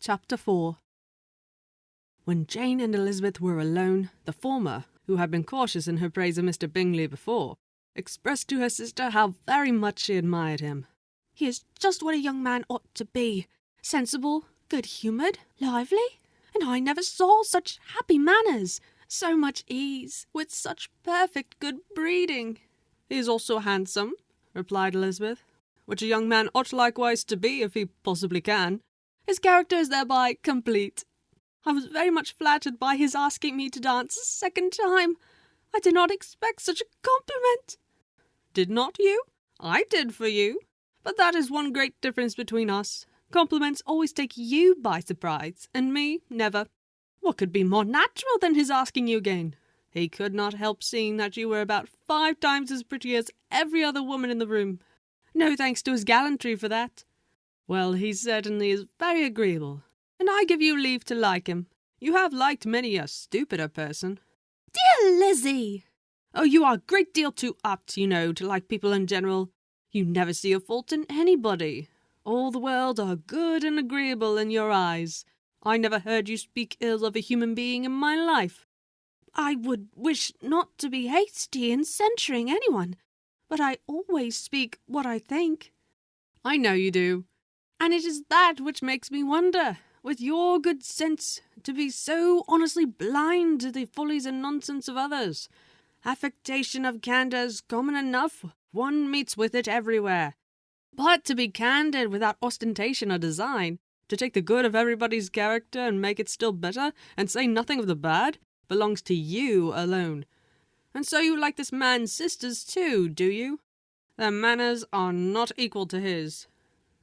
Chapter 4. When Jane and Elizabeth were alone, the former, who had been cautious in her praise of Mr. Bingley before, expressed to her sister how very much she admired him. "He is just what a young man ought to be, sensible, good-humoured, lively, and I never saw such happy manners, so much ease, with such perfect good breeding." "He is also handsome," replied Elizabeth, "which a young man ought likewise to be if he possibly can. His character is thereby complete. I was very much flattered by his asking me to dance a second time. I did not expect such a compliment." "Did not you? I did for you. But that is one great difference between us. Compliments always take you by surprise, and me never. What could be more natural than his asking you again? He could not help seeing that you were about 5 times as pretty as every other woman in the room. No thanks to his gallantry for that. Well, he certainly is very agreeable, and I give you leave to like him. You have liked many a stupider person." "Dear Lizzie!" "Oh, you are a great deal too apt, you know, to like people in general. You never see a fault in anybody. All the world are good and agreeable in your eyes. I never heard you speak ill of a human being in my life." "I would wish not to be hasty in censuring anyone, but I always speak what I think." "I know you do, and it is that which makes me wonder, with your good sense, to be so honestly blind to the follies and nonsense of others. Affectation of candour is common enough. One meets with it everywhere. But to be candid without ostentation or design, to take the good of everybody's character and make it still better, and say nothing of the bad, belongs to you alone. And so you like this man's sisters too, do you? Their manners are not equal to his."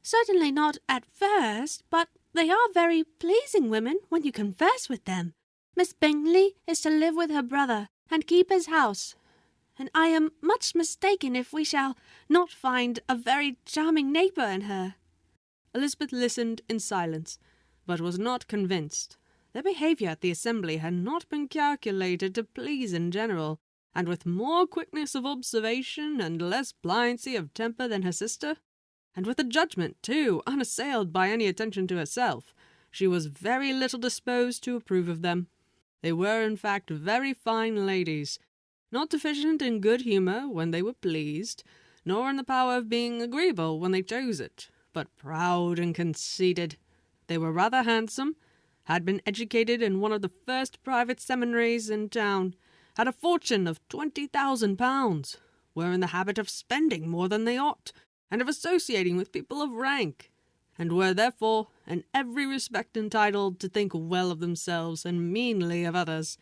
"Certainly not at first, but they are very pleasing women when you converse with them. Miss Bingley is to live with her brother and keep his house, and I am much mistaken if we shall not find a very charming neighbour in her." Elizabeth listened in silence, but was not convinced. Their behaviour at the assembly had not been calculated to please in general, and with more quickness of observation and less pliancy of temper than her sister, and with a judgment, too, unassailed by any attention to herself, she was very little disposed to approve of them. They were, in fact, very fine ladies, not deficient in good humour when they were pleased, nor in the power of being agreeable when they chose it, but proud and conceited. They were rather handsome, had been educated in one of the first private seminaries in town, had a fortune of £20,000, were in the habit of spending more than they ought, and of associating with people of rank, and were therefore in every respect entitled to think well of themselves and meanly of others.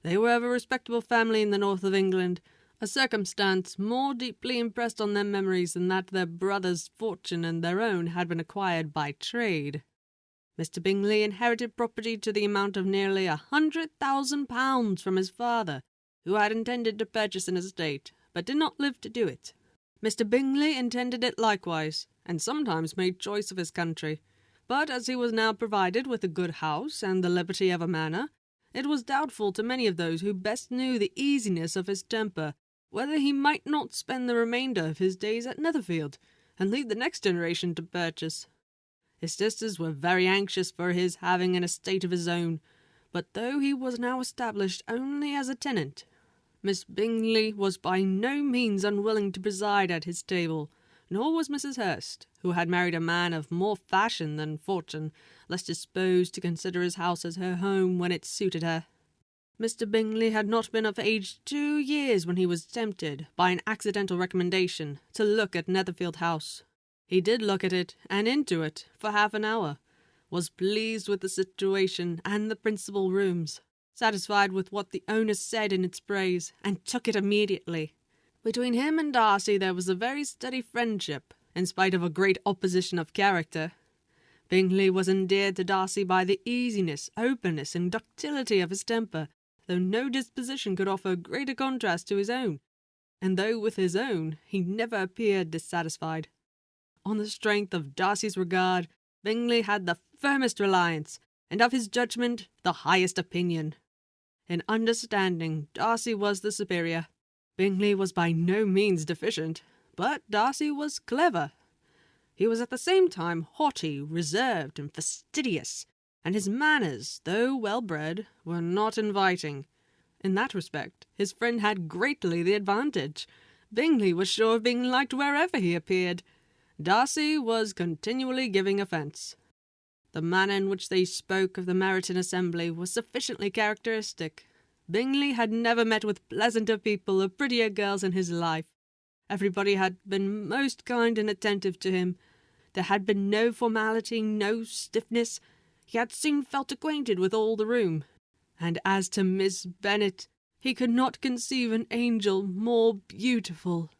They were of a respectable family in the north of England, a circumstance more deeply impressed on their memories than that their brother's fortune and their own had been acquired by trade. Mr. Bingley inherited property to the amount of nearly £100,000 from his father, who had intended to purchase an estate, but did not live to do it. Mr. Bingley intended it likewise, and sometimes made choice of his country, but as he was now provided with a good house and the liberty of a manor, it was doubtful to many of those who best knew the easiness of his temper whether he might not spend the remainder of his days at Netherfield, and leave the next generation to purchase. His sisters were very anxious for his having an estate of his own, but though he was now established only as a tenant, Miss Bingley was by no means unwilling to preside at his table, nor was Mrs. Hurst, who had married a man of more fashion than fortune, less disposed to consider his house as her home when it suited her. Mr. Bingley had not been of age 2 years when he was tempted, by an accidental recommendation, to look at Netherfield House. He did look at it, and into it, for half an hour, was pleased with the situation and the principal rooms, satisfied with what the owner said in its praise, and took it immediately. Between him and Darcy there was a very steady friendship, in spite of a great opposition of character. Bingley was endeared to Darcy by the easiness, openness, and ductility of his temper, though no disposition could offer a greater contrast to his own, and though with his own he never appeared dissatisfied. On the strength of Darcy's regard, Bingley had the firmest reliance, and of his judgment the highest opinion. In understanding, Darcy was the superior. Bingley was by no means deficient, but Darcy was clever. He was at the same time haughty, reserved, and fastidious, and his manners, though well-bred, were not inviting. In that respect, his friend had greatly the advantage. Bingley was sure of being liked wherever he appeared. Darcy was continually giving offence. The manner in which they spoke of the Meryton assembly was sufficiently characteristic. Bingley had never met with pleasanter people or prettier girls in his life. Everybody had been most kind and attentive to him. There had been no formality, no stiffness. He had soon felt acquainted with all the room. And as to Miss Bennet, he could not conceive an angel more beautiful.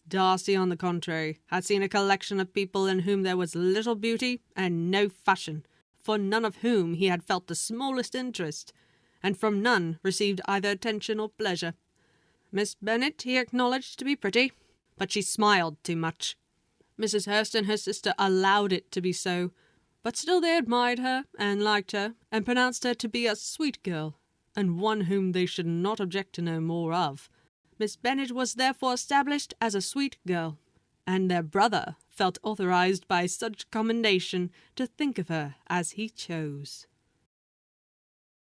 Darcy, on the contrary, had seen a collection of people in whom there was little beauty and no fashion, for none of whom he had felt the smallest interest, and from none received either attention or pleasure. Miss Bennet he acknowledged to be pretty, but she smiled too much. Mrs. Hurst and her sister allowed it to be so, but still they admired her and liked her, and pronounced her to be a sweet girl, and one whom they should not object to know more of. Miss Bennet was therefore established as a sweet girl, and their brother felt authorized by such commendation to think of her as he chose.